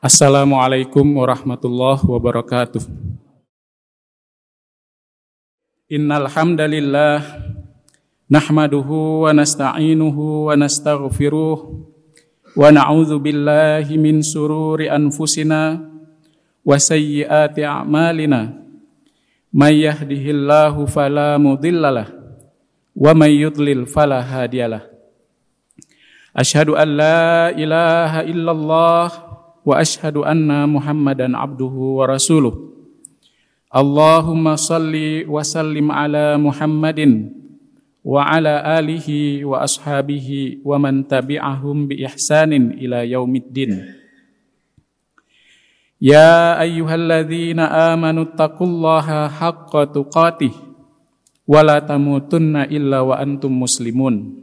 Assalamualaikum warahmatullahi wabarakatuh. Innal hamdalillah nahmaduhu wa nasta'inuhu wa nastaghfiruh wa na'udzu billahi min sururi anfusina wa sayyiati a'malina. May yahdihillahu fala mudhillalah wa may yudlil fala hadiyalah. Asyhadu an la ilaha illallah wa ashhadu anna Muhammadan abduhu wa rasuluh. Allahumma salli wa sallim ala Muhammadin wa ala alihi wa ashabihi wa man tabi'ahum bi ihsanin ila yaumiddin. Ya ayyuhalladzina amanu taqullaha haqqa tuqatih wa la tamutunna illa wa antum muslimun.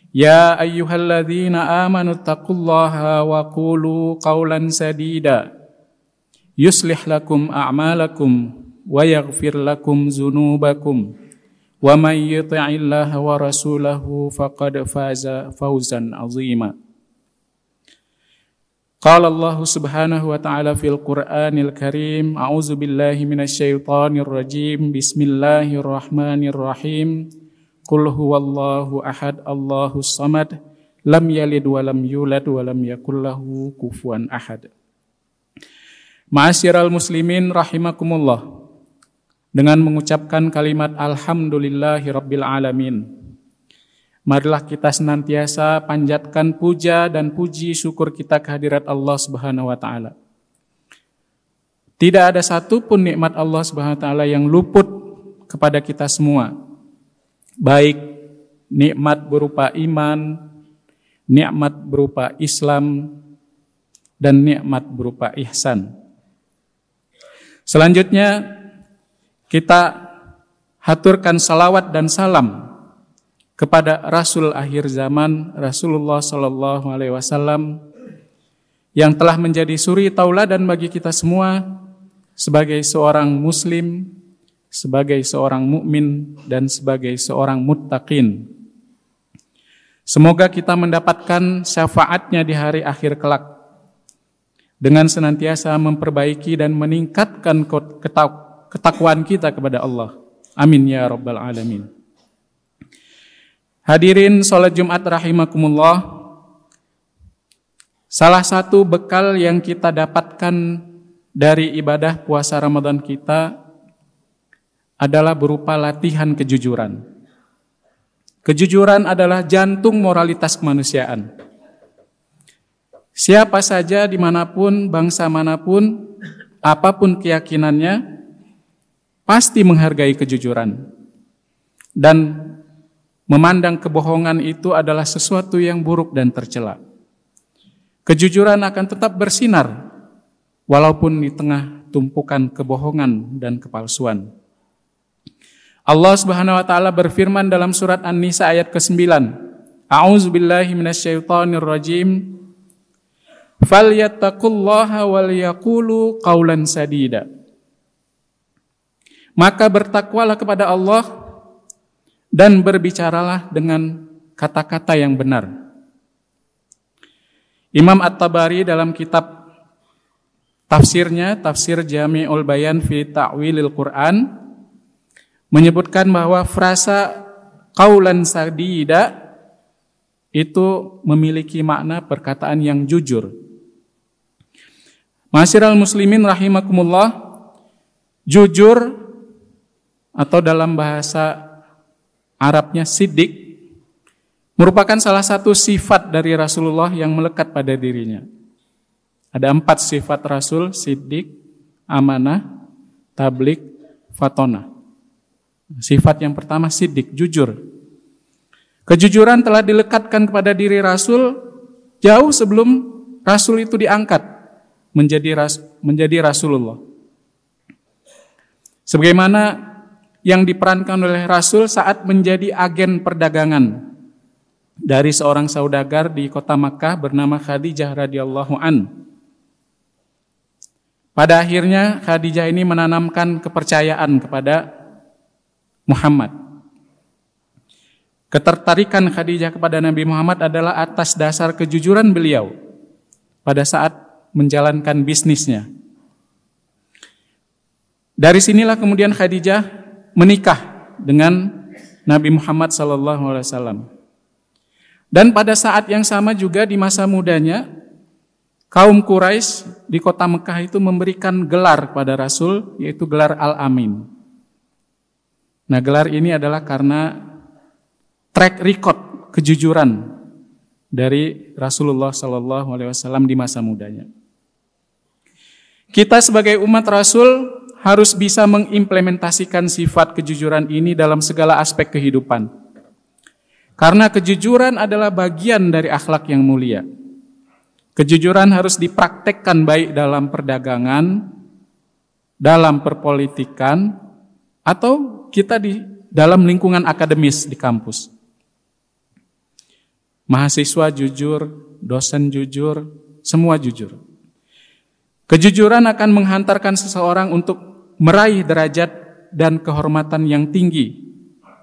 Ya ayyuhalladzina amanu taqullaha wa qulu qawlan sadida yuslih lakum a'malakum wa yaghfir lakum dzunubakum wa may yuti'illaha wa rasulahu faqad faza fawzan 'azima. Qala Allah subhanahu wa ta'ala fil Qur'anil Karim, a'udzu billahi minasy syaithanir rajim. Bismillahirrahmanirrahim. Qul huwallahu ahad, Allahus samad, lam yalid wa lam yulad wa lam yakul lahu kufuwan ahad. Ma'asyiral muslimin rahimakumullah. Dengan mengucapkan kalimat alhamdulillahi rabbil alamin, marilah kita senantiasa panjatkan puja dan puji syukur kita kehadirat Allah Subhanahu wa taala. Tidak ada satupun nikmat Allah Subhanahu wa taala yang luput kepada kita semua. Baik nikmat berupa iman, nikmat berupa Islam, dan nikmat berupa ihsan. Selanjutnya kita haturkan salawat dan salam kepada Rasul akhir zaman, Rasulullah sallallahu alaihi wasallam, yang telah menjadi suri tauladan bagi kita semua sebagai seorang muslim, sebagai seorang mukmin, dan sebagai seorang muttaqin. Semoga kita mendapatkan syafaatnya di hari akhir kelak dengan senantiasa memperbaiki dan meningkatkan ketakwaan kita kepada Allah. Amin ya rabbal alamin. Hadirin salat Jumat rahimakumullah. Salah satu bekal yang kita dapatkan dari ibadah puasa Ramadan kita adalah berupa latihan kejujuran. Kejujuran adalah jantung moralitas kemanusiaan. Siapa saja, dimanapun, bangsa manapun, apapun keyakinannya, pasti menghargai kejujuran. Dan memandang kebohongan itu adalah sesuatu yang buruk dan tercela. Kejujuran akan tetap bersinar, walaupun di tengah tumpukan kebohongan dan kepalsuan. Allah Subhanahu wa taala berfirman dalam surat An-Nisa ayat ke-9. A'udzu billahi minasyaitonir rajim. Falyattaqullaha wal yaqulu qawlan sadida. Maka bertakwalah kepada Allah dan berbicaralah dengan kata-kata yang benar. Imam At-Tabari dalam kitab tafsirnya, Tafsir Jami'ul Bayan fi Ta'wilil Qur'an, menyebutkan bahwa frasa qaulan sadida itu memiliki makna perkataan yang jujur. Ma'asyiral muslimin rahimakumullah, jujur atau dalam bahasa Arabnya siddiq merupakan salah satu sifat dari Rasulullah yang melekat pada dirinya. Ada 4 sifat Rasul: siddiq, amanah, tabligh, fatonah. Sifat yang pertama siddiq, jujur. Kejujuran telah dilekatkan kepada diri Rasul jauh sebelum Rasul itu diangkat menjadi Rasulullah. Sebagaimana yang diperankan oleh Rasul saat menjadi agen perdagangan dari seorang saudagar di kota Makkah bernama Khadijah radhiyallahu an. Pada akhirnya Khadijah ini menanamkan kepercayaan kepada Muhammad. Ketertarikan Khadijah kepada Nabi Muhammad adalah atas dasar kejujuran beliau. pada saat menjalankan bisnisnya. Dari sinilah kemudian Khadijah menikah dengan Nabi Muhammad SAW. Dan pada saat yang sama juga di masa mudanya, kaum Quraisy di kota Mekah itu memberikan gelar kepada Rasul, yaitu gelar Al-Amin. Nah, gelar ini adalah karena track record kejujuran dari Rasulullah SAW di masa mudanya. Kita sebagai umat Rasul harus bisa mengimplementasikan sifat kejujuran ini dalam segala aspek kehidupan. Karena kejujuran adalah bagian dari akhlak yang mulia. Kejujuran harus dipraktekkan baik dalam perdagangan, dalam perpolitikan, atau kita di dalam lingkungan akademis di kampus. Mahasiswa jujur, dosen jujur, semua jujur. Kejujuran akan menghantarkan seseorang untuk meraih derajat dan kehormatan yang tinggi,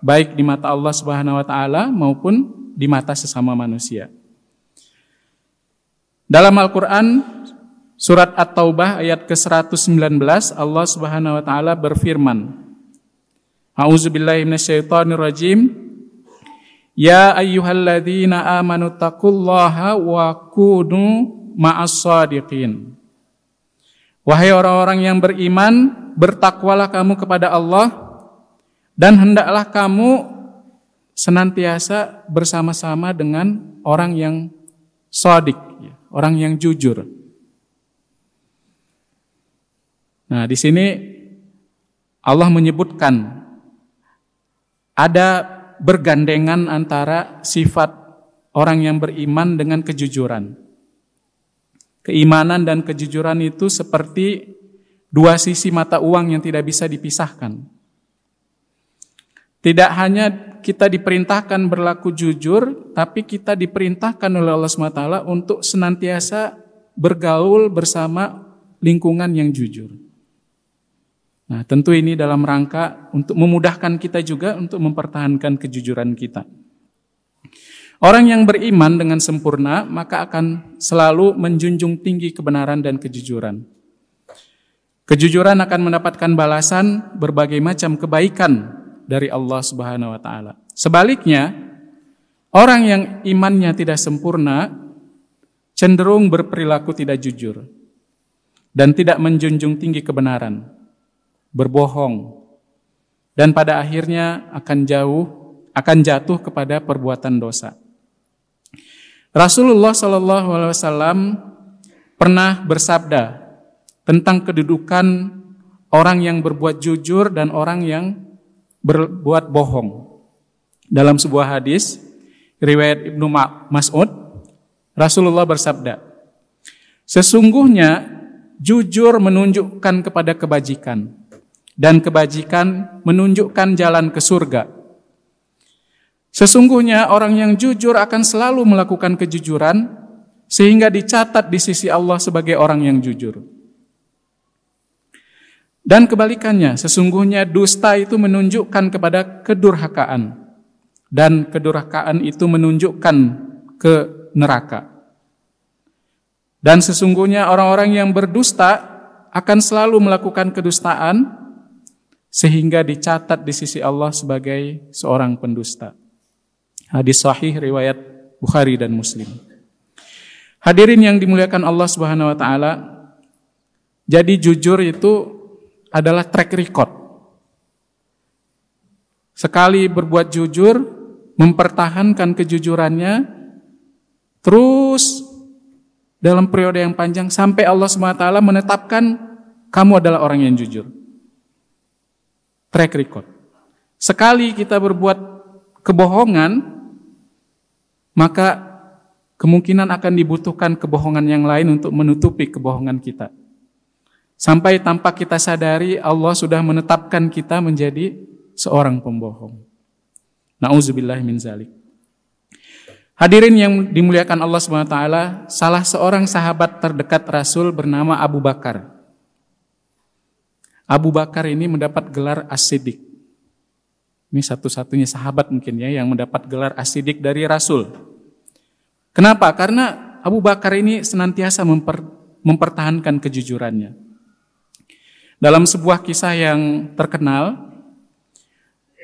baik di mata Allah Subhanahu wa taala maupun di mata sesama manusia. Dalam Al-Qur'an surat At-Taubah ayat ke-119 Allah Subhanahu wa taala berfirman, A'udzubillahi minasyaitonirrajim. Ya ayyuhalladzina amanu taqullaha wa kunu ma'as-shadiqin. Wahai orang-orang yang beriman, bertakwalah kamu kepada Allah dan hendaklah kamu senantiasa bersama-sama dengan orang yang shadiq, orang yang jujur. Nah, di sini Allah menyebutkan ada bergandengan antara sifat orang yang beriman dengan kejujuran. Keimanan dan kejujuran itu seperti dua sisi mata uang yang tidak bisa dipisahkan. Tidak hanya kita diperintahkan berlaku jujur, tapi kita diperintahkan oleh Allah SWT untuk senantiasa bergaul bersama lingkungan yang jujur. Nah, tentu ini dalam rangka untuk memudahkan kita juga untuk mempertahankan kejujuran kita. Orang yang beriman dengan sempurna maka akan selalu menjunjung tinggi kebenaran dan kejujuran. Kejujuran akan mendapatkan balasan berbagai macam kebaikan dari Allah Subhanahu wa taala. Sebaliknya, orang yang imannya tidak sempurna cenderung berperilaku tidak jujur dan tidak menjunjung tinggi kebenaran, berbohong, dan pada akhirnya akan jatuh kepada perbuatan dosa. Rasulullah SAW pernah bersabda tentang kedudukan orang yang berbuat jujur dan orang yang berbuat bohong. Dalam sebuah hadis riwayat Ibnu Mas'ud, Rasulullah bersabda, sesungguhnya jujur menunjukkan kepada kebajikan dan kebajikan menunjukkan jalan ke surga. Sesungguhnya orang yang jujur akan selalu melakukan kejujuran sehingga dicatat di sisi Allah sebagai orang yang jujur. Dan kebalikannya, sesungguhnya dusta itu menunjukkan kepada kedurhakaan dan kedurhakaan itu menunjukkan ke neraka. Dan sesungguhnya orang-orang yang berdusta akan selalu melakukan kedustaan sehingga dicatat di sisi Allah sebagai seorang pendusta. Hadis sahih riwayat Bukhari dan Muslim. Hadirin yang dimuliakan Allah Subhanahu wa taala, jadi jujur itu adalah track record. Sekali berbuat jujur, mempertahankan kejujurannya terus dalam periode yang panjang sampai Allah Subhanahu wa taala menetapkan kamu adalah orang yang jujur. Track record. Sekali kita berbuat kebohongan, maka kemungkinan akan dibutuhkan kebohongan yang lain untuk menutupi kebohongan kita. Sampai tanpa kita sadari Allah sudah menetapkan kita menjadi seorang pembohong. Na'udzubillah min zalik. Hadirin yang dimuliakan Allah SWT, salah seorang sahabat terdekat Rasul bernama Abu Bakar. Abu Bakar ini mendapat gelar As-Siddiq. Ini satu-satunya sahabat mungkin ya yang mendapat gelar As-Siddiq dari Rasul. Kenapa? Karena Abu Bakar ini senantiasa mempertahankan kejujurannya. Dalam sebuah kisah yang terkenal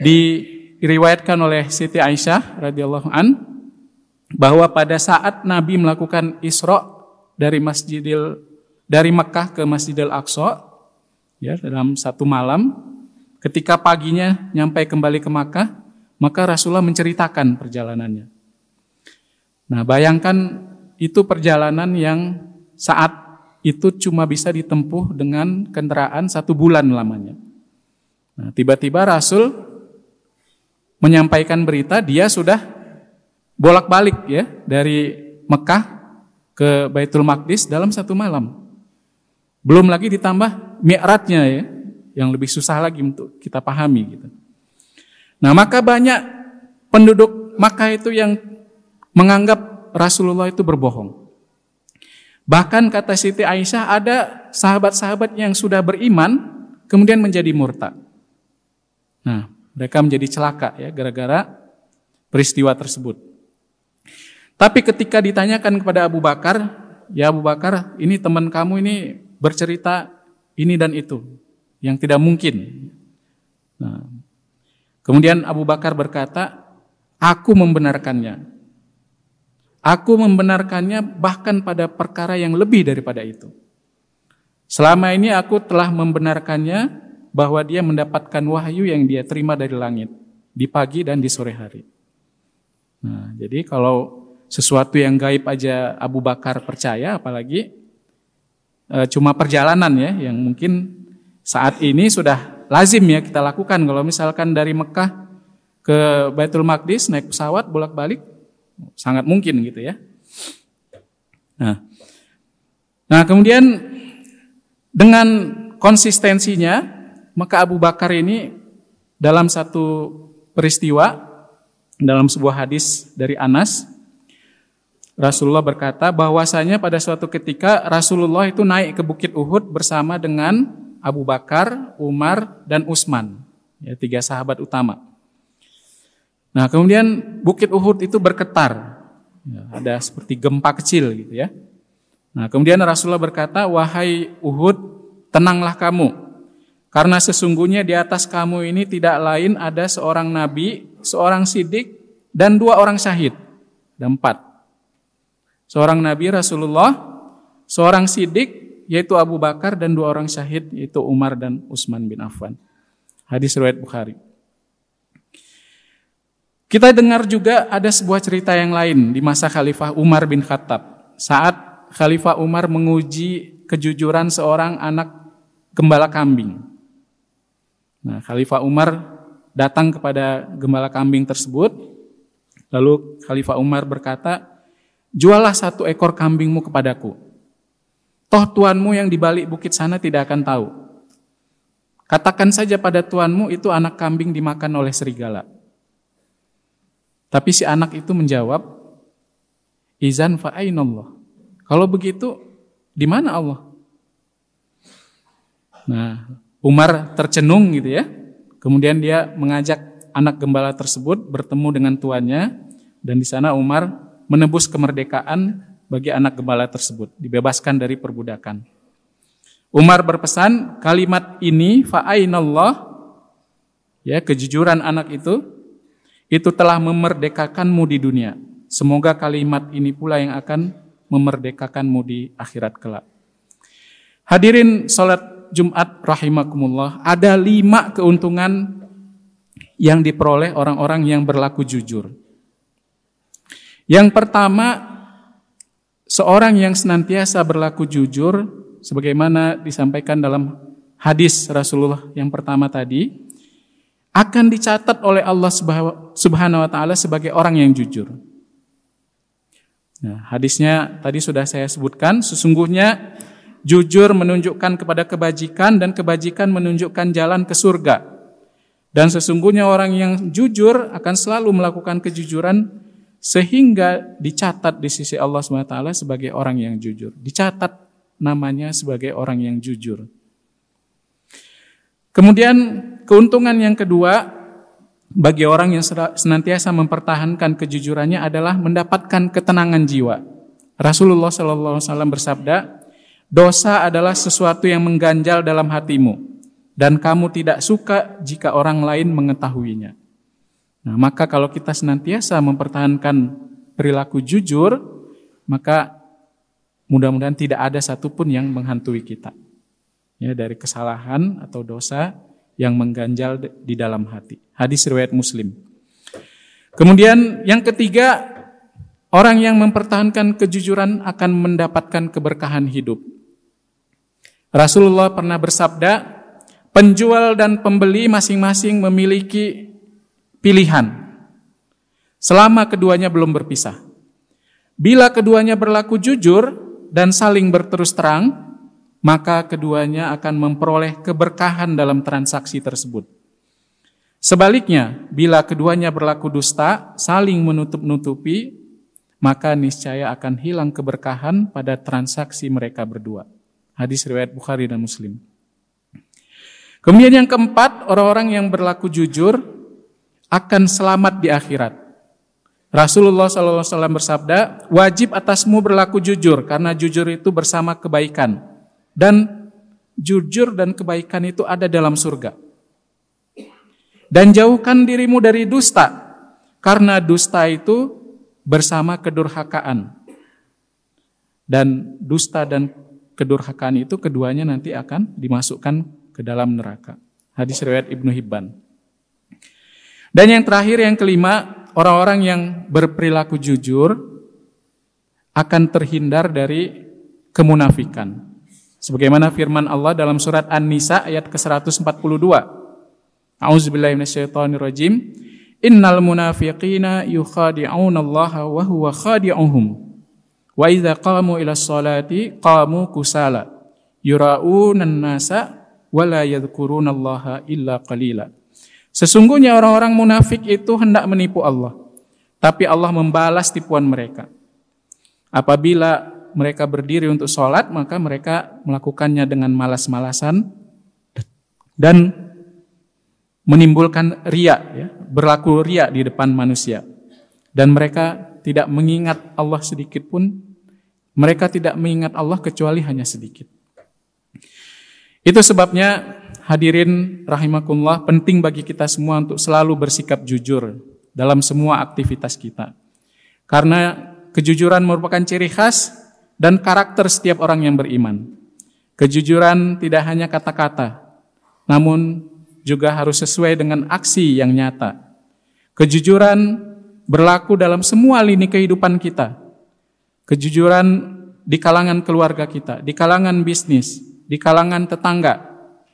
diriwayatkan oleh Siti Aisyah radhiyallahu an bahwa pada saat Nabi melakukan Isra dari Mekkah ke Masjidil Aqsa, ya, dalam satu malam, ketika paginya nyampai kembali ke Makkah, maka Rasulullah menceritakan perjalanannya. Nah, bayangkan itu perjalanan yang saat itu cuma bisa ditempuh dengan kendaraan 1 bulan lamanya. Nah, tiba-tiba Rasul menyampaikan berita dia sudah bolak-balik ya dari Mekah ke Baitul Maqdis dalam 1 malam. Belum lagi ditambah mi'rajnya ya, yang lebih susah lagi untuk kita pahami gitu. Nah, maka banyak penduduk Makkah itu yang menganggap Rasulullah itu berbohong. Bahkan kata Siti Aisyah, ada sahabat-sahabat yang sudah beriman kemudian menjadi murtad. Nah, mereka menjadi celaka ya gara-gara peristiwa tersebut. Tapi ketika ditanyakan kepada Abu Bakar, ya Abu Bakar, ini teman kamu ini bercerita ini dan itu yang tidak mungkin. Nah, kemudian Abu Bakar berkata, aku membenarkannya. Aku membenarkannya bahkan pada perkara yang lebih daripada itu. Selama ini aku telah membenarkannya bahwa dia mendapatkan wahyu yang dia terima dari langit di pagi dan di sore hari. Nah, jadi kalau sesuatu yang gaib aja Abu Bakar percaya, apalagi cuma perjalanan ya yang mungkin saat ini sudah lazim ya kita lakukan. Kalau misalkan dari Mekah ke Baitul Maqdis naik pesawat bolak-balik, sangat mungkin gitu ya. Nah, kemudian dengan konsistensinya, maka Abu Bakar ini dalam satu peristiwa, dalam sebuah hadis dari Anas, Rasulullah berkata bahwasanya pada suatu ketika Rasulullah itu naik ke Bukit Uhud bersama dengan Abu Bakar, Umar, dan Utsman, ya 3 sahabat utama. Nah, kemudian Bukit Uhud itu bergetar, ya, ada seperti gempa kecil gitu ya. Nah, kemudian Rasulullah berkata, wahai Uhud, tenanglah kamu, karena sesungguhnya di atas kamu ini tidak lain ada seorang nabi, seorang siddiq, dan 2 orang syahid. Ada 4. Seorang nabi Rasulullah, seorang siddiq yaitu Abu Bakar, dan 2 orang syahid yaitu Umar dan Utsman bin Affan. Hadis riwayat Bukhari. Kita dengar juga ada sebuah cerita yang lain di masa Khalifah Umar bin Khattab. Saat Khalifah Umar menguji kejujuran seorang anak gembala kambing. Nah, Khalifah Umar datang kepada gembala kambing tersebut. Lalu Khalifah Umar berkata, jualah 1 ekor kambingmu kepadaku. Toh tuanmu yang di balik bukit sana tidak akan tahu. Katakan saja pada tuanmu itu anak kambing dimakan oleh serigala. Tapi si anak itu menjawab, izan fa ainallah. Kalau begitu, di mana Allah? Nah, Umar tercenung gitu ya. Kemudian dia mengajak anak gembala tersebut bertemu dengan tuannya, dan di sana Umar menebus kemerdekaan bagi anak gembala tersebut, dibebaskan dari perbudakan. Umar berpesan, kalimat ini fa ainallah, ya, kejujuran anak itu telah memerdekakanmu di dunia. Semoga kalimat ini pula yang akan memerdekakanmu di akhirat kelak. Hadirin salat Jumat rahimakumullah, ada 5 keuntungan yang diperoleh orang-orang yang berlaku jujur. Yang pertama, seorang yang senantiasa berlaku jujur, sebagaimana disampaikan dalam hadis Rasulullah yang pertama tadi, akan dicatat oleh Allah Subhanahu wa taala sebagai orang yang jujur. Nah, hadisnya tadi sudah saya sebutkan, sesungguhnya jujur menunjukkan kepada kebajikan dan kebajikan menunjukkan jalan ke surga. Dan sesungguhnya orang yang jujur akan selalu melakukan kejujuran sehingga dicatat di sisi Allah Subhanahu wa taala sebagai orang yang jujur. Dicatat namanya sebagai orang yang jujur. Kemudian keuntungan yang kedua bagi orang yang senantiasa mempertahankan kejujurannya adalah mendapatkan ketenangan jiwa. Rasulullah SAW bersabda, dosa adalah sesuatu yang mengganjal dalam hatimu dan kamu tidak suka jika orang lain mengetahuinya. Nah, maka kalau kita senantiasa mempertahankan perilaku jujur, maka mudah-mudahan tidak ada satupun yang menghantui kita. Ya, dari kesalahan atau dosa yang mengganjal di dalam hati. Hadis riwayat Muslim. Kemudian yang ketiga, orang yang mempertahankan kejujuran akan mendapatkan keberkahan hidup. Rasulullah pernah bersabda, penjual dan pembeli masing-masing memiliki pilihan selama keduanya belum berpisah. Bila keduanya berlaku jujur dan saling berterus terang, maka keduanya akan memperoleh keberkahan dalam transaksi tersebut. Sebaliknya, bila keduanya berlaku dusta, saling menutup-nutupi, maka niscaya akan hilang keberkahan pada transaksi mereka berdua. Hadis riwayat Bukhari dan Muslim. Kemudian yang keempat, orang-orang yang berlaku jujur akan selamat di akhirat. Rasulullah SAW bersabda, wajib atasmu berlaku jujur, karena jujur itu bersama kebaikan. Dan jujur dan kebaikan itu ada dalam surga. Dan jauhkan dirimu dari dusta, karena dusta itu bersama kedurhakaan. Dan dusta dan kedurhakaan itu keduanya nanti akan dimasukkan ke dalam neraka. Hadis riwayat Ibnu Hibban. Dan yang terakhir, yang kelima, orang-orang yang berperilaku jujur akan terhindar dari kemunafikan. Sebagaimana firman Allah dalam surat An-Nisa ayat ke-142. A'udzubillahi minasyaitonirrajim. Innal munafiqina yukhadi'unallaha wa huwa khadi'uhum. Wa idza qamu ila sholati qamu kusala. Yura'unan nasa wa la yadhkurunallaha illa qalila. Sesungguhnya orang-orang munafik itu hendak menipu Allah, tapi Allah membalas tipuan mereka. Apabila mereka berdiri untuk sholat, maka mereka melakukannya dengan malas-malasan dan menimbulkan riya, ya, berlaku riya di depan manusia. Dan mereka tidak mengingat Allah sedikit pun, mereka tidak mengingat Allah kecuali hanya sedikit. Itu sebabnya hadirin rahimakumullah, penting bagi kita semua untuk selalu bersikap jujur dalam semua aktivitas kita. Karena kejujuran merupakan ciri khas dan karakter setiap orang yang beriman. Kejujuran tidak hanya kata-kata, namun juga harus sesuai dengan aksi yang nyata. Kejujuran berlaku dalam semua lini kehidupan kita. Kejujuran di kalangan keluarga kita, di kalangan bisnis, di kalangan tetangga,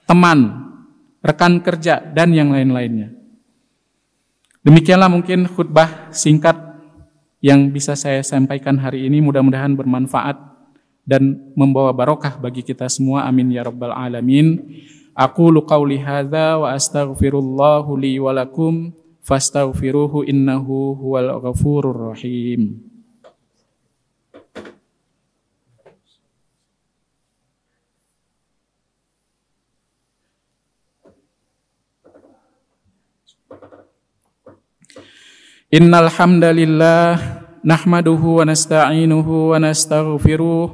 teman, rekan kerja, dan yang lain-lainnya. Demikianlah mungkin khutbah singkat yang bisa saya sampaikan hari ini. Mudah-mudahan bermanfaat dan membawa barokah bagi kita semua. Amin ya rabbal alamin. Aqulu qawli hadza wa astaghfirullahu li wa lakum fastaghfiruhu innahu huwal ghafurur rahim. Innal hamdalillah nahmaduhu wa nasta'inuhu wa nastaghfiruh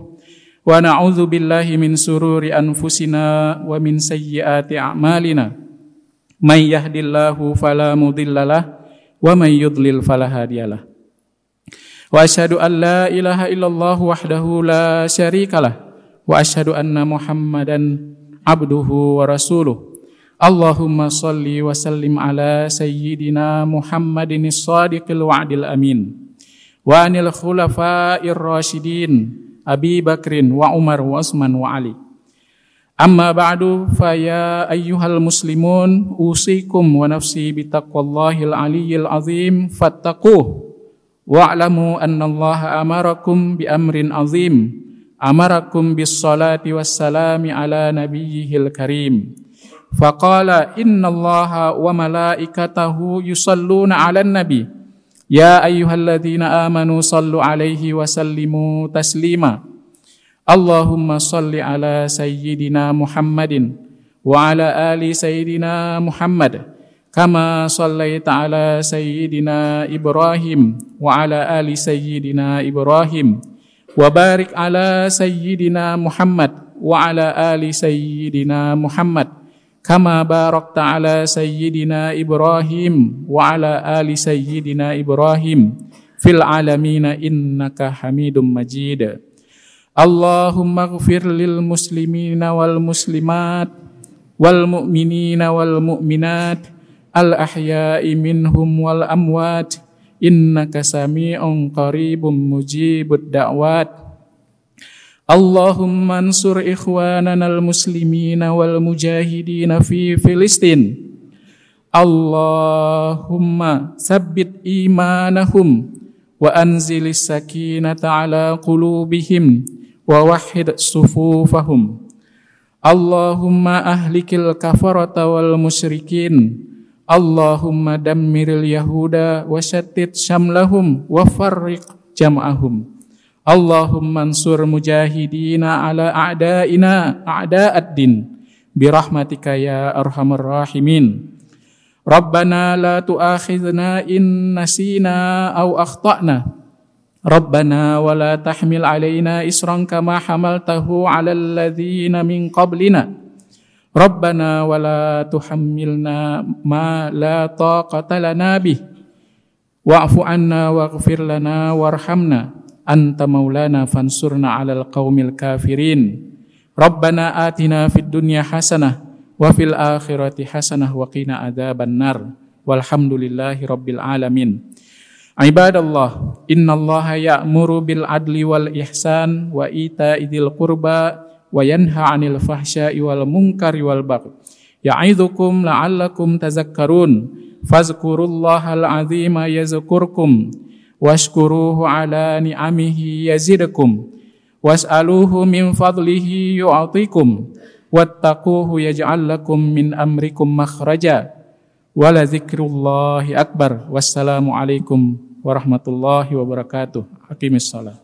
wa na'udzu billahi min sururi anfusina wa min sayyiati a'malina. May yahdihillahu fala mudhillalah wa may yudlil fala hadiyalah. Wa asyhadu an la ilaha illallah wahdahu la syarikalah wa asyhadu anna Muhammadan abduhu wa rasuluh. Allahumma salli wa sallim ala sayyidina Muhammadin as-sadiqil wa'dil amin wa anil khulafa'ir rasyidin Abi Bakrin wa Umar wa Utsman wa Ali. Amma ba'du, fa ya ayyuhal muslimun usikum wa nafsi bitaqwallahil aliyyil azim fattaquh wa'lamu annallaha amarakum bi amrin azim amarakum bis salati was salami ala nabiyyihil karim. Faqala innallaha wa malaikatahu yusalluna 'alan nabi ya ayyuhalladzina amanu sallu 'alaihi wa sallimu taslima. Allahumma salli ala sayyidina Muhammadin wa ala ali sayyidina Muhammad kama sallaita ala sayyidina Ibrahim wa ala ali sayyidina Ibrahim wa barik ala sayyidina Muhammad wa ala ali sayyidina Muhammad kama barakta ala sayyidina Ibrahim wa ala ali sayyidina Ibrahim fil alamina innaka Hamidum Majid. Allahumma ighfir lil muslimina wal muslimat wal mu'minina wal mu'minat al ahya'i minhum wal amwat innaka sami'un qaribun mujibud da'wat. Allahumma ansur ikhwanana al-muslimina wal mujahidina fi Filistin. Allahumma sabbit imanahum wa anzilis sakinata ala qulubihim wa wahhid sufufahum. Allahumma ahlikil kafarata wal musyrikin. Allahumma dammiril yahuda wa syattid syamlahum wa farriq jam'ahum. Allahumma ansur mujahidina ala a'da'ina a'da'ad din birahmatika ya arhamar rahimin. Rabbana la tu'akhidhna in nasina aw akhta'na. Rabbana wa la tahmil alaina isran kama hamaltahu 'alal ladzina min qablina. Rabbana wa la tuhammilna ma la taqata lana bih. Wa'fu 'anna waghfir lana warhamna. Anta maulana fansurna 'alal qaumil kafirin. Rabbana atina fid dunya hasanah wa fil akhirati hasanah wa qina adzabannar. Walhamdulillahi rabbil alamin. Ibadallah, innallaha ya'muru bil adli wal ihsan wa ita'i dzil qurba wa yanha 'anil fahsya'i wal munkari wal baghi. Ya'idzukum la'allakum tazakkarun. Fazkurullahal 'azima yazkurkum. Washkuruhu ala ni'amihi yazidkum. Was'aluhu min fadlihi yu'atikum. Wattaquhu yaj'al lakum min amrikum makhraja. Wala dzikrullahi akbar. Wassalamu alaikum warahmatullahi wabarakatuh. Aqimis shalah.